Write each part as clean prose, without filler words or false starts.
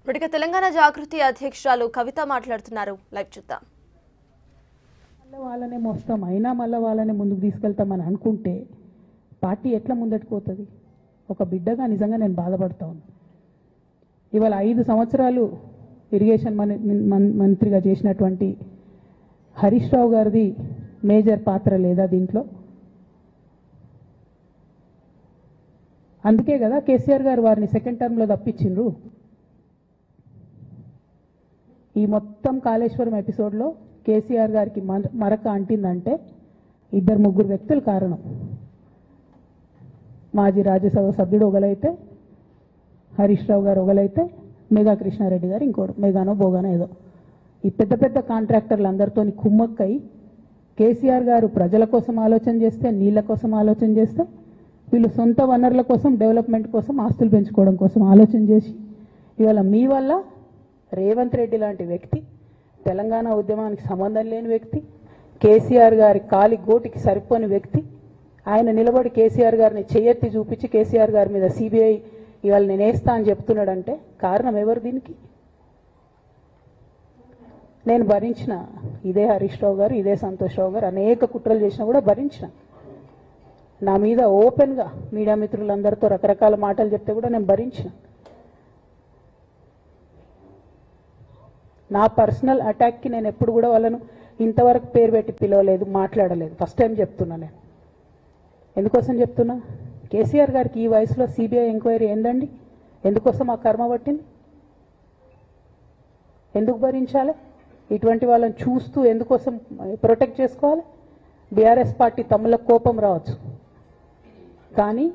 ఇప్పటికే తెలంగాణ జాగృతి అధ్యక్షురాలు కవిత మాట్లాడుతున్నారు. లైవ్ చూద్దాం. వాళ్ళనే మోస్తాం అయినా మళ్ళీ వాళ్ళనే ముందుకు తీసుకెళ్తామని అనుకుంటే పార్టీ ఎట్లా ముందటికి పోతుంది? ఒక బిడ్డగా నిజంగా నేను బాధపడతా ఉన్నాను. ఇవాళ 5 సంవత్సరాలు ఇరిగేషన్ మంత్రిగా చేసినటువంటి హరీష్ రావు గారిది మేజర్ పాత్ర లేదా దీంట్లో? అందుకే కదా కేసీఆర్ గారు వారిని సెకండ్ టర్మ్లో తప్పించిండ్రు. ఈ మొత్తం కాళేశ్వరం ఎపిసోడ్లో కేసీఆర్ గారికి మరక అంటిందంటే 2-3 వ్యక్తులు కారణం. మాజీ రాజ్యసభ సభ్యుడు ఒకలైతే, హరీష్ రావు గారు ఒకలైతే, మేఘా కృష్ణారెడ్డి గారు ఇంకోడు, మేఘానో బోగానో ఏదో. ఈ పెద్ద పెద్ద కాంట్రాక్టర్లు అందరితో కుమ్మక్కై కేసీఆర్ గారు ప్రజల కోసం ఆలోచన చేస్తే, నీళ్ల కోసం ఆలోచన చేస్తే, వీళ్ళు సొంత వనరుల కోసం, డెవలప్మెంట్ కోసం, ఆస్తులు పెంచుకోవడం కోసం ఆలోచన చేసి ఇవాళ మీ వల్ల రేవంత్ రెడ్డి లాంటి వ్యక్తి, తెలంగాణ ఉద్యమానికి సంబంధం లేని వ్యక్తి, కేసీఆర్ గారి కాలి గోటికి సరిపోని వ్యక్తి, ఆయన నిలబడి కేసీఆర్ గారిని చెయ్యెత్తి చూపించి కేసీఆర్ గారి మీద సిబిఐ ఇవాళ నేను వేస్తా అని చెప్తున్నాడంటే కారణం ఎవరు దీనికి? నేను భరించిన, ఇదే హరీష్ రావు గారు, ఇదే సంతోష్ రావు గారు అనేక కుట్రలు చేసినా కూడా భరించిన. నా మీద ఓపెన్గా మీడియా మిత్రులందరితో రకరకాల మాటలు చెప్తే కూడా నేను భరించిన. నా పర్సనల్ అటాక్కి నేను ఎప్పుడు కూడా వాళ్ళను ఇంతవరకు పేరు పెట్టి పిలవలేదు, మాట్లాడలేదు. ఫస్ట్ టైం చెప్తున్నా. నేను ఎందుకోసం చెప్తున్నా? కేసీఆర్ గారికి ఈ వయసులో సిబిఐ ఎంక్వైరీ ఏందండి? ఎందుకోసం ఆ కర్మ పట్టింది? ఎందుకు భరించాలి? ఇటువంటి వాళ్ళని చూస్తూ ఎందుకోసం ప్రొటెక్ట్ చేసుకోవాలి? బీఆర్ఎస్ పార్టీ తమ్ముల కోపం రావచ్చు, కానీ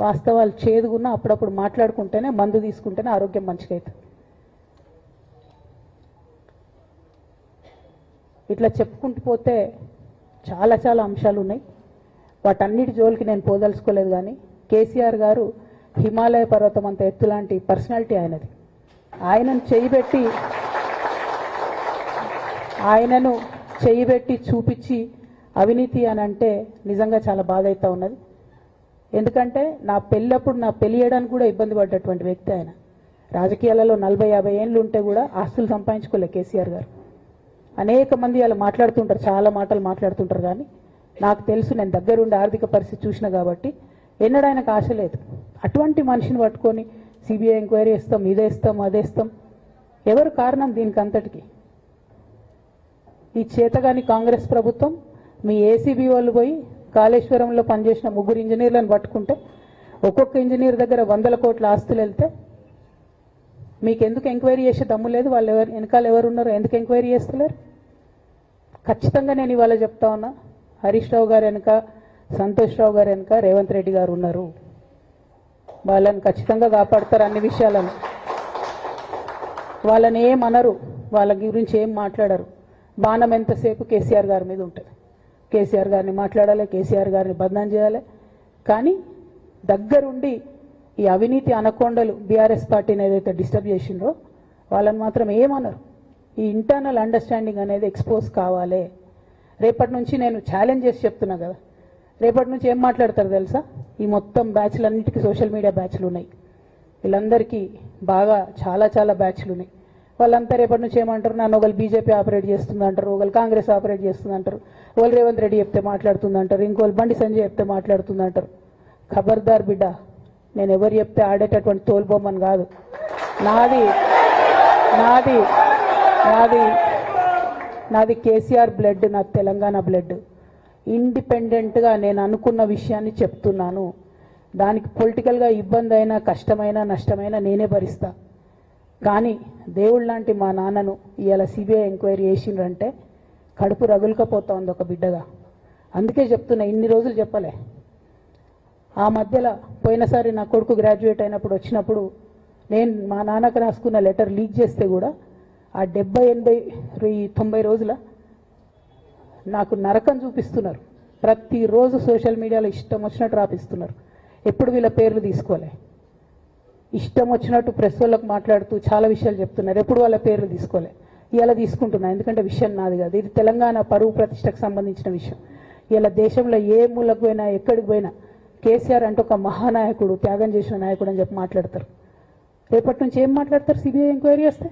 వాస్తవాలు చేదుగున్నా అప్పుడప్పుడు మాట్లాడుకుంటేనే, మందు తీసుకుంటేనే ఆరోగ్యం మంచిగా అవుతుంది. ఇట్లా చెప్పుకుంటూ పోతే చాలా చాలా అంశాలు ఉన్నాయి. వాటన్నిటి జోలికి నేను పోదలుచుకోలేదు. కానీ కేసీఆర్ గారు హిమాలయ పర్వతం అంత ఎత్తు లాంటి పర్సనాలిటీ ఆయనది. ఆయనను చేయబెట్టి చూపించి అవినీతి అని అంటే నిజంగా చాలా బాధ అవుతా ఉన్నది. ఎందుకంటే నా పెళ్ళప్పుడు నా పెళ్లి చేయడానికి కూడా ఇబ్బంది పడ్డటువంటి వ్యక్తి ఆయన. రాజకీయాలలో 40-50 ఏళ్ళు ఉంటే కూడా ఆస్తులు సంపాదించుకోలే కేసీఆర్ గారు. అనేక మంది వాళ్ళు మాట్లాడుతుంటారు, చాలా మాటలు మాట్లాడుతుంటారు, కానీ నాకు తెలుసు, నేను దగ్గరుండి ఆర్థిక పరిస్థితి చూసిన కాబట్టి ఎన్నడూ ఆయనకు ఆశ లేదు. అటువంటి మనిషిని పట్టుకొని సిబిఐ ఎంక్వైరీ ఇస్తాం, ఇదేస్తాం, అదేస్తాం. ఎవరు కారణం దీనికి అంతటికి? ఈ చేతగాని కాంగ్రెస్ ప్రభుత్వం మీ ఏసీబీ వాళ్ళు పోయి కాళేశ్వరంలో పనిచేసిన 3 ఇంజనీర్లను పట్టుకుంటే ఒక్కొక్క ఇంజనీర్ దగ్గర 100 కోట్ల ఆస్తులు వెళ్తే మీకు ఎందుకు ఎంక్వైరీ చేసే దమ్ము లేదు? వాళ్ళు వెనకాల ఎవరు ఉన్నారో ఎందుకు ఎంక్వైరీ చేస్తలేరు? ఖచ్చితంగా నేను ఇవాళ చెప్తా ఉన్నా, హరీష్ రావు గారు వెనక, సంతోష్ రావు గారు వెనక రేవంత్ రెడ్డి గారు ఉన్నారు. వాళ్ళని ఖచ్చితంగా కాపాడతారు. అన్ని విషయాలను వాళ్ళని ఏమనరు, వాళ్ళ గురించి ఏం మాట్లాడరు. బాణం ఎంతసేపు కేసీఆర్ గారి మీద ఉంటుంది. కేసీఆర్ గారిని మాట్లాడాలి, కేసీఆర్ గారిని బదనాం చేయాలి. కానీ దగ్గరుండి ఈ అవినీతి అనకొండలు బీఆర్ఎస్ పార్టీని ఏదైతే డిస్టర్బ్ చేసిండ్రో వాళ్ళని మాత్రం ఏమనరు. ఈ ఇంటర్నల్ అండర్స్టాండింగ్ అనేది ఎక్స్పోజ్ కావాలి. రేపటి నుంచి నేను ఛాలెంజ్ చేసి చెప్తున్నా కదా, రేపటి నుంచి ఏం మాట్లాడతారు తెలుసా? ఈ మొత్తం బ్యాచ్లన్నిటికీ సోషల్ మీడియా బ్యాచ్లు ఉన్నాయి. వీళ్ళందరికీ బాగా చాలా చాలా బ్యాచ్లు ఉన్నాయి. వాళ్ళంతా రేపటి నుంచి ఏమంటారు? నన్ను ఒకళ్ళు బీజేపీ ఆపరేట్ చేస్తుంది అంటారు, ఒకళ్ళు కాంగ్రెస్ ఆపరేట్ చేస్తుంది అంటారు, ఒకళ్ళు రేవంత్ రెడ్డి చెప్తే మాట్లాడుతుంది అంటారు, ఇంకోళ్ళు బండి సంజయ్ చెప్తే మాట్లాడుతుంది అంటారు. ఖబర్దార్ బిడ్డ, నేను ఎవరు చెప్తే ఆడేటటువంటి తోలుబొమ్మని కాదు. నాది నాది నాది నాది కేసీఆర్ బ్లడ్, నా తెలంగాణ బ్లడ్. ఇండిపెండెంట్గా నేను అనుకున్న విషయాన్ని చెప్తున్నాను. దానికి పొలిటికల్గా ఇబ్బంది అయినా, కష్టమైనా, నష్టమైనా నేనే భరిస్తా. కానీ దేవుళ్ళ లాంటి మా నాన్నను ఇవాళ సిబిఐ ఎంక్వైరీ చేసిండ్రంటే కడుపు రగులుకపోతా ఉంది ఒక బిడ్డగా. అందుకే చెప్తున్నా, ఇన్ని రోజులు చెప్పలే. ఆ మధ్యలో పోయినసారి నా కొడుకు గ్రాడ్యుయేట్ అయినప్పుడు వచ్చినప్పుడు నేను మా నాన్నకు రాసుకున్న లెటర్ లీక్ చేస్తే కూడా ఆ 70, 80, 90 రోజుల నాకు నరకం చూపిస్తున్నారు. ప్రతిరోజు సోషల్ మీడియాలో ఇష్టం వచ్చినట్టు రాపిస్తున్నారు. ఎప్పుడు వీళ్ళ పేర్లు తీసుకోలే, ఇష్టం వచ్చినట్టు ప్రెస్ వాళ్ళకు మాట్లాడుతూ చాలా విషయాలు చెప్తున్నారు. ఎప్పుడు వాళ్ళ పేర్లు తీసుకోలే. ఇలా తీసుకుంటున్నా, ఎందుకంటే విషయం నాది కాదు. ఇది తెలంగాణ పరువు ప్రతిష్టకు సంబంధించిన విషయం. ఇలా దేశంలో ఏ మూలకు పోయినా, ఎక్కడికి పోయినా కేసీఆర్ అంటే ఒక మహానాయకుడు, త్యాగం చేసిన నాయకుడు అని చెప్పి మాట్లాడతారు. రేపటి నుంచి ఏం మాట్లాడతారు? సిబిఐ ఎంక్వైరీ వస్తే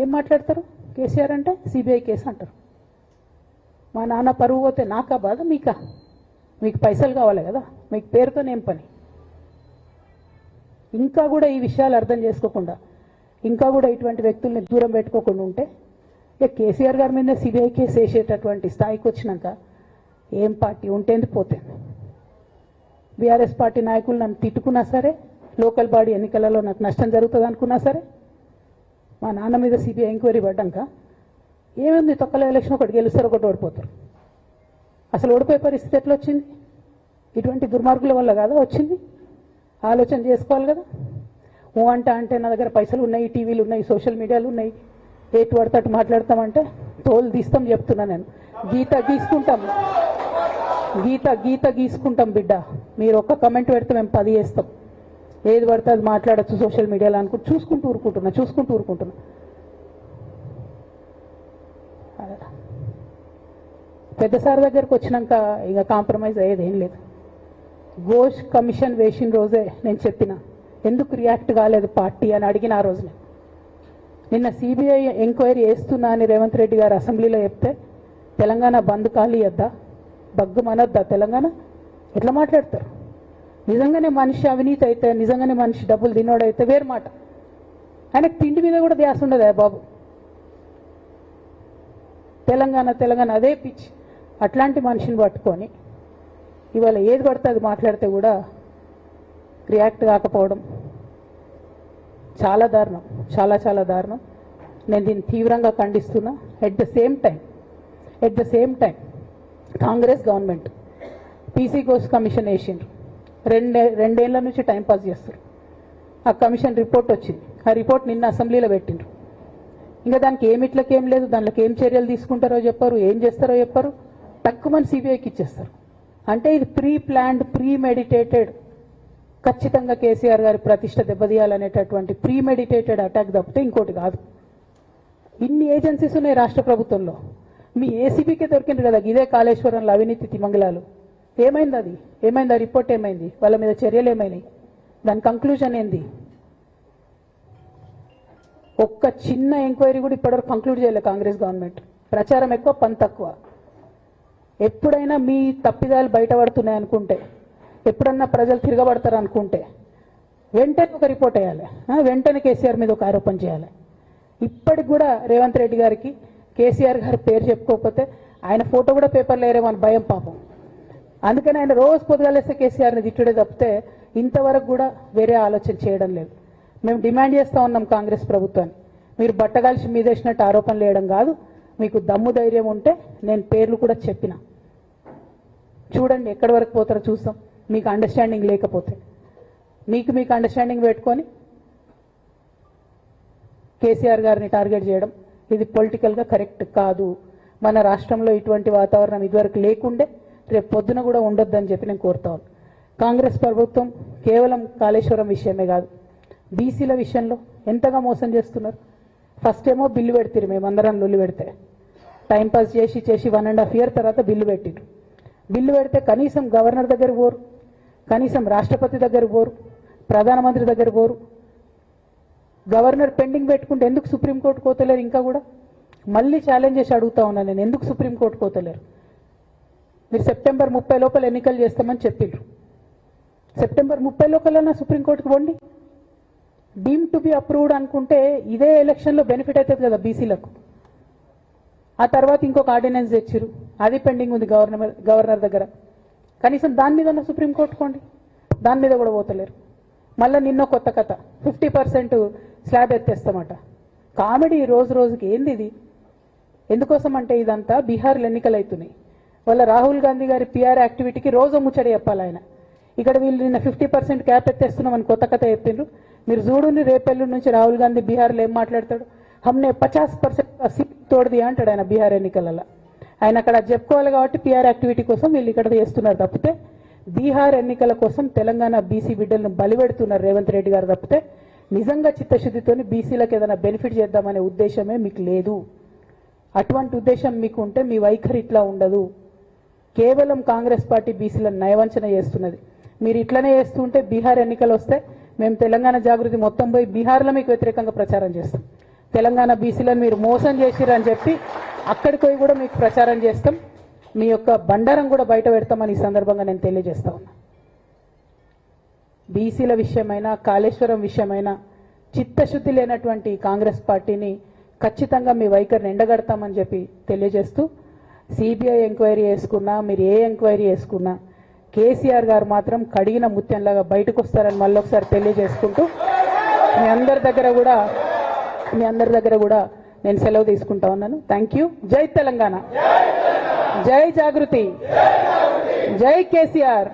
ఏం మాట్లాడతారు? కేసీఆర్ అంటే సిబిఐ కేసు అంటారు. మా నాన్న పరువు పోతే నాకా బాధ, మీకా? మీకు పైసలు కావాలి కదా, మీకు పేరుతోనేం పని? ఇంకా కూడా ఈ విషయాలు అర్థం చేసుకోకుండా, ఇంకా కూడా ఇటువంటి వ్యక్తుల్ని దూరం పెట్టుకోకుండా ఉంటే ఇక కేసీఆర్ గారి మీద సిబిఐ కేసు వేసేటటువంటి స్థాయికి వచ్చినాక ఏం పార్టీ ఉంటేంది పోతుంది. బీఆర్ఎస్ పార్టీ నాయకులు నన్ను తిట్టుకున్నా సరే, లోకల్ బాడీ ఎన్నికలలో నాకు నష్టం జరుగుతుంది అనుకున్నా సరే, మా నాన్న మీద సిబిఐ ఎంక్వైరీ పడ్డాక ఏముంది, తొక్కల ఎలక్షన్ ఒకటి గెలుస్తారు, ఒకటి ఓడిపోతారు. అసలు ఓడిపోయే పరిస్థితి ఎట్లా వచ్చింది? ఇటువంటి దుర్మార్గుల వల్ల కాదా వచ్చింది? ఆలోచన చేసుకోవాలి కదా. ఓ అంటే నా దగ్గర పైసలు ఉన్నాయి, టీవీలు ఉన్నాయి, సోషల్ మీడియాలు ఉన్నాయి, ఏటు పడితే అటు మాట్లాడతామంటే తోలు తీస్తాం చెప్తున్నా నేను. గీత గీసుకుంటాం బిడ్డ. మీరు ఒక్క కమెంట్ పెడితే మేము 10 చేస్తాం. ఏది పడితే అది మాట్లాడచ్చు సోషల్ మీడియాలో అనుకుంటూ చూసుకుంటూ ఊరుకుంటున్నా. పెద్ద సార్ దగ్గరకు వచ్చినాక ఇక కాంప్రమైజ్ అయ్యేది ఏం లేదు. ఘోష్ కమిషన్ వేసిన రోజే నేను చెప్పిన, ఎందుకు రియాక్ట్ కాలేదు పార్టీ అని అడిగిన ఆ రోజునే. నిన్న సిబిఐ ఎంక్వైరీ వేస్తున్నా అని రేవంత్ రెడ్డి గారు అసెంబ్లీలో చెప్తే తెలంగాణ బంద్ ఖాళీ వద్దా, బగ్గుమనొద్దా తెలంగాణ? ఎట్లా మాట్లాడతారు? నిజంగానే మనిషి అవినీతి అయితే, నిజంగానే మనిషి డబ్బులు తినోడైతే వేరు మాట. ఆయనకు తిండి మీద కూడా ధ్యాస ఉండదా బాబు? తెలంగాణ అదే పిచ్చి. అట్లాంటి మనిషిని పట్టుకొని ఇవాళ ఏది పడితే అది మాట్లాడితే కూడా రియాక్ట్ కాకపోవడం చాలా దారుణం, చాలా దారుణం. నేను దీన్ని తీవ్రంగా ఖండిస్తున్నా. At the same time Congress government PC Ghosh commission వేసిండ్రు. రెండేళ్ల నుంచి టైంపాస్ చేస్తారు. ఆ కమిషన్ రిపోర్ట్ వచ్చింది. ఆ రిపోర్ట్ నిన్న అసెంబ్లీలో పెట్టిండ్రు. ఇంకా దానికి ఏమిట్లకేం లేదు, దాంట్లోకి ఏం చర్యలు తీసుకుంటారో చెప్పారు, ఏం చేస్తారో చెప్పారు, తక్కువని సిబిఐకి ఇచ్చేస్తారు. అంటే ఇది ప్రీమెడిటేటెడ్, ఖచ్చితంగా కేసీఆర్ గారి ప్రతిష్ట దెబ్బతీయాలనేటటువంటి ప్రీమెడిటేటెడ్ అటాక్ తప్పితే ఇంకోటి కాదు. ఇన్ని ఏజెన్సీస్ ఉన్నాయి రాష్ట్ర ప్రభుత్వంలో. మీ ఏసీబీకే దొరికింది కదా ఇదే కాళేశ్వరంలో అవినీతి తిమంగళాలు. ఏమైంది? ఆ రిపోర్ట్ ఏమైంది? వాళ్ళ మీద చర్యలు ఏమైనాయి? దాని కంక్లూజన్ ఏంది? ఒక్క చిన్న ఎంక్వైరీ కూడా ఇప్పటివరకు కంక్లూడ్ చేయలేదు కాంగ్రెస్ గవర్నమెంట్. ప్రచారం ఎక్కువ, పని తక్కువ. ఎప్పుడైనా మీ తప్పిదాలు బయటపడుతున్నాయి అనుకుంటే, ఎప్పుడన్నా ప్రజలు తిరగబడతారు అనుకుంటే వెంటనే ఒక రిపోర్ట్ వేయాలి, వెంటనే కేసీఆర్ మీద ఒక ఆరోపణ చేయాలి. ఇప్పటికి కూడా రేవంత్ రెడ్డి గారికి కేసీఆర్ గారి పేరు చెప్పుకోకపోతే ఆయన ఫోటో కూడా పేపర్లో వేరేమని భయం పాపం. అందుకని ఆయన రోజు పొద్దుగాలేస్తే కేసీఆర్ని తిట్టుడే తప్పితే ఇంతవరకు కూడా వేరే ఆలోచన చేయడం లేదు. మేము డిమాండ్ చేస్తూ ఉన్నాం కాంగ్రెస్ ప్రభుత్వాన్ని, మీరు బట్టగాల్చి మీదేసినట్టు ఆరోపణలు వేయడం కాదు, మీకు దమ్ము ధైర్యం ఉంటే నేను పేర్లు కూడా చెప్పిన, చూడండి ఎక్కడి వరకు పోతారో చూస్తాం. మీకు అండర్స్టాండింగ్ లేకపోతే మీకు అండర్స్టాండింగ్ పెట్టుకొని కేసీఆర్ గారిని టార్గెట్ చేయడం ఇది పొలిటికల్గా కరెక్ట్ కాదు. మన రాష్ట్రంలో ఇటువంటి వాతావరణం ఇదివరకు లేకుండే, రేపు పొద్దున కూడా ఉండొద్దని చెప్పి నేను కోరుతాను. కాంగ్రెస్ ప్రభుత్వం కేవలం కాళేశ్వరం విషయమే కాదు, బీసీల విషయంలో ఎంతగా మోసం చేస్తున్నారు. ఫస్ట్ ఏమో బిల్లు పెడతారు, మేమందరం లొల్లి పెడితే టైంపాస్ చేసి 1.5 year తర్వాత బిల్లు పెట్టిరు. బిల్లు పెడితే కనీసం గవర్నర్ దగ్గర పోరు, కనీసం రాష్ట్రపతి దగ్గర పోరు, ప్రధానమంత్రి దగ్గర పోరు. గవర్నర్ పెండింగ్ పెట్టుకుంటే ఎందుకు సుప్రీంకోర్టు కోతలేరు? ఇంకా కూడా మళ్ళీ ఛాలెంజ్ చేసి అడుగుతా ఉన్నాను నేను, ఎందుకు సుప్రీంకోర్టు కోతలేరు? మీరు September 30 లోపల ఎన్నికలు చేస్తామని చెప్పిండ్రు. September 30 లోపలన్నా సుప్రీంకోర్టుకు పోండి. డీమ్ టు బి అప్రూవ్డ్ అనుకుంటే ఇదే ఎలక్షన్లో బెనిఫిట్ అవుతుంది కదా బీసీలకు. ఆ తర్వాత ఇంకొక ఆర్డినెన్స్ తెచ్చిరు, అది పెండింగ్ ఉంది గవర్నర్ దగ్గర. కనీసం దాని మీద సుప్రీంకోర్టు కోండి, దాని మీద కూడా పోతలేరు. మళ్ళీ నిన్న కొత్త కథ, 50% స్లాబ్ ఎత్తేస్తామట. కామెడీ రోజుకి. ఏంది ఇది? ఎందుకోసం అంటే ఇదంతా బీహార్లో ఎన్నికలు అవుతున్నాయి. వాళ్ళ రాహుల్ గాంధీ గారి పిఆర్ యాక్టివిటీకి రోజు ముచ్చడి చెప్పాలి ఆయన. ఇక్కడ వీళ్ళు నిన్న 50% క్యాప్ ఎత్తేస్తున్నామని కొత్త కథ చెప్పిండ్రు. మీరు చూడుని రేపెల్లు నుంచి రాహుల్ గాంధీ బీహార్లో ఏం మాట్లాడతాడు, హమ్నే 50% సీట్ తోడది అంటాడు ఆయన బీహార్ ఎన్నికలలో. ఆయన అక్కడ చెప్పుకోవాలి కాబట్టి పిఆర్ యాక్టివిటీ కోసం వీళ్ళు ఇక్కడ చేస్తున్నారు తప్పితే, బీహార్ ఎన్నికల కోసం తెలంగాణ బీసీ బిడ్డలను బలిపెడుతున్నారు రేవంత్ రెడ్డి గారు తప్పితే, నిజంగా చిత్తశుద్ధితోని బీసీలకు ఏదైనా బెనిఫిట్ చేద్దామనే ఉద్దేశమే మీకు లేదు. అటువంటి ఉద్దేశం మీకు ఉంటే మీ వైఖరి ఇట్లా ఉండదు. కేవలం కాంగ్రెస్ పార్టీ బీసీలను నయవంచన చేస్తున్నది. మీరు ఇట్లనే చేస్తుంటే బీహార్ ఎన్నికలు వస్తే మేము తెలంగాణ జాగృతి మొత్తం పోయి బీహార్లో మీకు వ్యతిరేకంగా ప్రచారం చేస్తాం. తెలంగాణ బీసీలను మీరు మోసం చేసిరని చెప్పి అక్కడికి పోయి కూడా మీకు ప్రచారం చేస్తాం. మీ యొక్క బండారం కూడా బయట పెడతామని ఈ సందర్భంగా నేను తెలియజేస్తా ఉన్నా. బీసీల విషయమైనా కాళేశ్వరం విషయమైనా చిత్తశుద్ధి లేనటువంటి కాంగ్రెస్ పార్టీని ఖచ్చితంగా మీ వైఖరిని ఎండగడతామని చెప్పి తెలియజేస్తూ, సిబిఐ ఎంక్వైరీ వేసుకున్నా మీరు ఏ ఎంక్వైరీ వేసుకున్నా కేసీఆర్ గారు మాత్రం కడిగిన ముత్యంలాగా బయటకు వస్తారని మళ్ళొకసారి తెలియజేసుకుంటూ మీ అందరి దగ్గర కూడా నేను సెలవు తీసుకుంటా ఉన్నాను. Thank you. జై తెలంగాణ, జై జాగృతి, జై కేసీఆర్.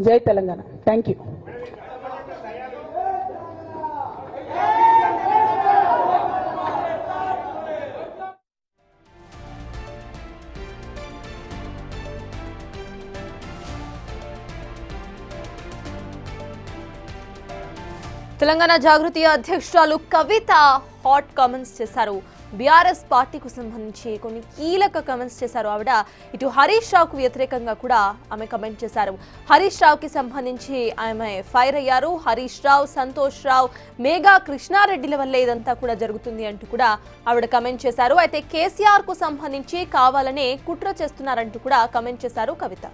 జై తెలంగాణ. Thank you. తెలంగాణ జాగృతి అధ్యక్షురాలు కవిత హాట్ కామెంట్స్ చేశారు. బీఆర్ఎస్ పార్టీకి సంబంధించి కొన్ని కీలక కామెంట్స్ చేశారు. ఆవిడ ఇటు హరీష్ రావుకు వ్యతిరేకంగా కూడా ఆమె కామెంట్ చేశారు. హరీష్ రావుకి సంబంధించి ఆమె ఫైర్ అయ్యారు. హరీష్ రావు, సంతోష్ రావు, మేఘా కృష్ణారెడ్డిల వల్లే ఇదంతా కూడా జరుగుతుంది అంటూ కూడా ఆవిడ కామెంట్ చేశారు. అయితే కేసీఆర్ కు సంబంధించి కావాలనే కుట్ర చేస్తున్నారంటూ కూడా కామెంట్ చేశారు కవిత.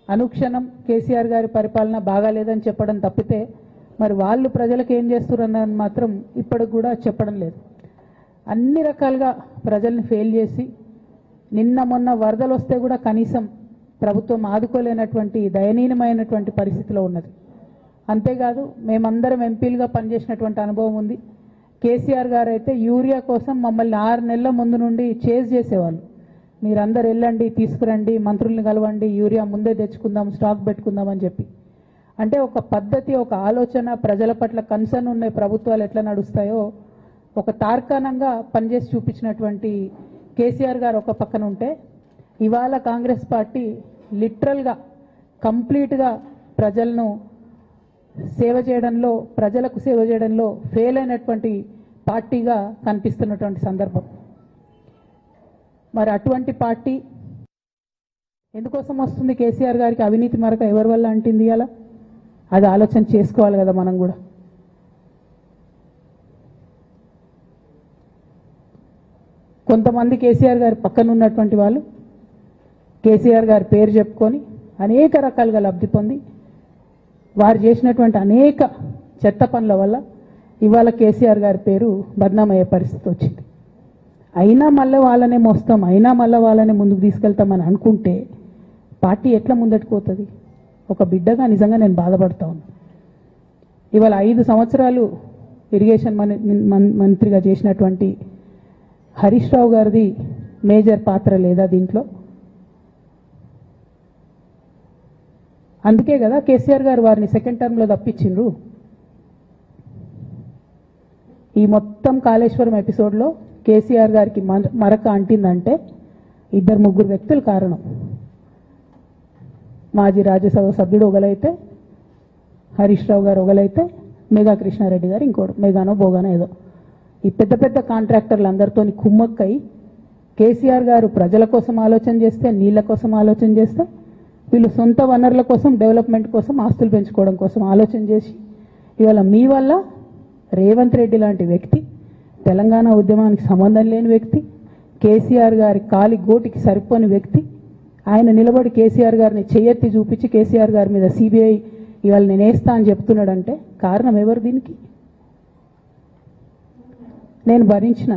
అనుక్షణం కేసీఆర్ గారి పరిపాలన బాగాలేదని చెప్పడం తప్పితే మరి వాళ్ళు ప్రజలకు ఏం చేస్తున్నారని మాత్రం ఇప్పటికి కూడా చెప్పడం లేదు. అన్ని రకాలుగా ప్రజల్ని ఫెయిల్ చేసి నిన్న మొన్న వరదలు వస్తే కూడా కనీసం ప్రభుత్వం ఆదుకోలేనటువంటి దయనీయమైనటువంటి పరిస్థితిలో ఉన్నది. అంతేకాదు మేమందరం ఎంపీలుగా పనిచేసినటువంటి అనుభవం ఉంది. కేసీఆర్ గారు అయితే యూరియా కోసం మమ్మల్ని 6 నెలల ముందు నుండి చేజ్ చేసేవాళ్ళు. మీరందరూ వెళ్ళండి, తీసుకురండి, మంత్రుల్ని కలవండి, యూరియా ముందే తెచ్చుకుందాం, స్టాక్ పెట్టుకుందాం అని చెప్పి. అంటే ఒక పద్ధతి, ఒక ఆలోచన, ప్రజల పట్ల కన్సర్న్ ఉన్న ప్రభుత్వాలు ఎట్లా నడుస్తాయో ఒక తార్కాణంగా పనిచేసి చూపించినటువంటి కేసీఆర్ గారు ఒక పక్కన ఉంటే, ఇవాళ కాంగ్రెస్ పార్టీ లిటరల్గా కంప్లీట్గా ప్రజలను సేవ చేయడంలో, ప్రజలకు సేవ చేయడంలో ఫెయిల్ అయినటువంటి పార్టీగా కనిపిస్తున్నటువంటి సందర్భం. మరి అటువంటి పార్టీ ఎందుకోసం వస్తుంది? కేసీఆర్ గారికి అవినీతి మరక ఎవరి వల్ల అంటింది? అలా అది ఆలోచన చేసుకోవాలి కదా మనం కూడా. కొంతమంది కేసీఆర్ గారి పక్కన ఉన్నటువంటి వాళ్ళు కేసీఆర్ గారి పేరు చెప్పుకొని అనేక రకాలుగా లబ్ధి పొంది వారు చేసినటువంటి అనేక చెత్త పనుల వల్ల ఇవాళ కేసీఆర్ గారి పేరు బద్నామయ్యే పరిస్థితి వచ్చింది. అయినా మళ్ళీ వాళ్ళనే మోస్తాం, అయినా మళ్ళీ వాళ్ళనే ముందుకు తీసుకెళ్తామని అనుకుంటే పార్టీ ఎట్లా ముందట్టుకోతుంది? ఒక బిడ్డగా నిజంగా నేను బాధపడతా ఉన్నా. ఇవాళ 5 సంవత్సరాలు ఇరిగేషన్ మంత్రిగా చేసినటువంటి హరీష్ రావు గారిది మేజర్ పాత్ర లేదా దీంట్లో? అందుకే కదా కేసీఆర్ గారు వారిని సెకండ్ టర్మ్లో తప్పించిండ్రు. ఈ మొత్తం కాళేశ్వరం ఎపిసోడ్లో కేసీఆర్ గారికి మరక అంటిందంటే 2-3 వ్యక్తులు కారణం. మాజీ రాజ్యసభ సభ్యుడు ఒకలైతే, హరీష్ రావు గారు ఒకలైతే, మేఘా కృష్ణారెడ్డి గారు ఇంకోడు, మేఘానో బోగానో ఏదో. ఈ పెద్ద పెద్ద కాంట్రాక్టర్లు అందరితో కుమ్మక్కై కేసీఆర్ గారు ప్రజల కోసం ఆలోచన చేస్తే, నీళ్ల కోసం ఆలోచన చేస్తే, వీళ్ళు సొంత వనరుల కోసం, డెవలప్మెంట్ కోసం, ఆస్తులు పెంచుకోవడం కోసం ఆలోచన చేసి ఇవాళ మీ వల్ల రేవంత్ రెడ్డి లాంటి వ్యక్తి, తెలంగాణ ఉద్యమానికి సంబంధం లేని వ్యక్తి, కేసీఆర్ గారి కాలి గోటికి సరిపోని వ్యక్తి, ఆయన నిలబడి కేసీఆర్ గారిని చెయ్యెత్తి చూపించి కేసీఆర్ గారి మీద సిబిఐ ఇవాళ నేను వేస్తా అని చెప్తున్నాడంటే కారణం ఎవరు దీనికి? నేను భరించిన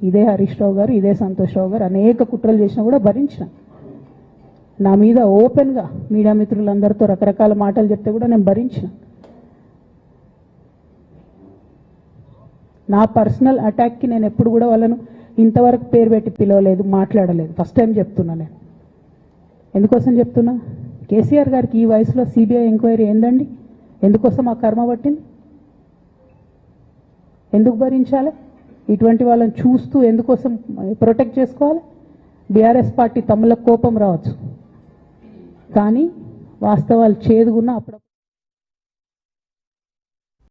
ఇదే హరీష్ రావు గారు, ఇదే సంతోష్ రావు గారు అనేక కుట్రలు చేసినా కూడా భరించిన. నా మీద ఓపెన్గా మీడియా మిత్రులందరితో రకరకాల మాటలు చెప్తే కూడా నేను భరించిన. నా పర్సనల్ అటాక్కి నేను ఎప్పుడు కూడా వాళ్ళను ఇంతవరకు పేరు పెట్టి పిలవలేదు, మాట్లాడలేదు. ఫస్ట్ టైం చెప్తున్నా. నేను ఎందుకోసం చెప్తున్నా? కేసీఆర్ గారికి ఈ వయసులో సిబిఐ ఎంక్వైరీ ఏందండి? ఎందుకోసం ఆ కర్మ పట్టింది? ఎందుకు భరించాలి? ఇటువంటి వాళ్ళని చూస్తూ ఎందుకోసం ప్రొటెక్ట్ చేసుకోవాలి? బీఆర్ఎస్ పార్టీ తమ్ముల కోపం రావచ్చు, కానీ వాస్తవాలు చేదుగున్నా అప్పుడు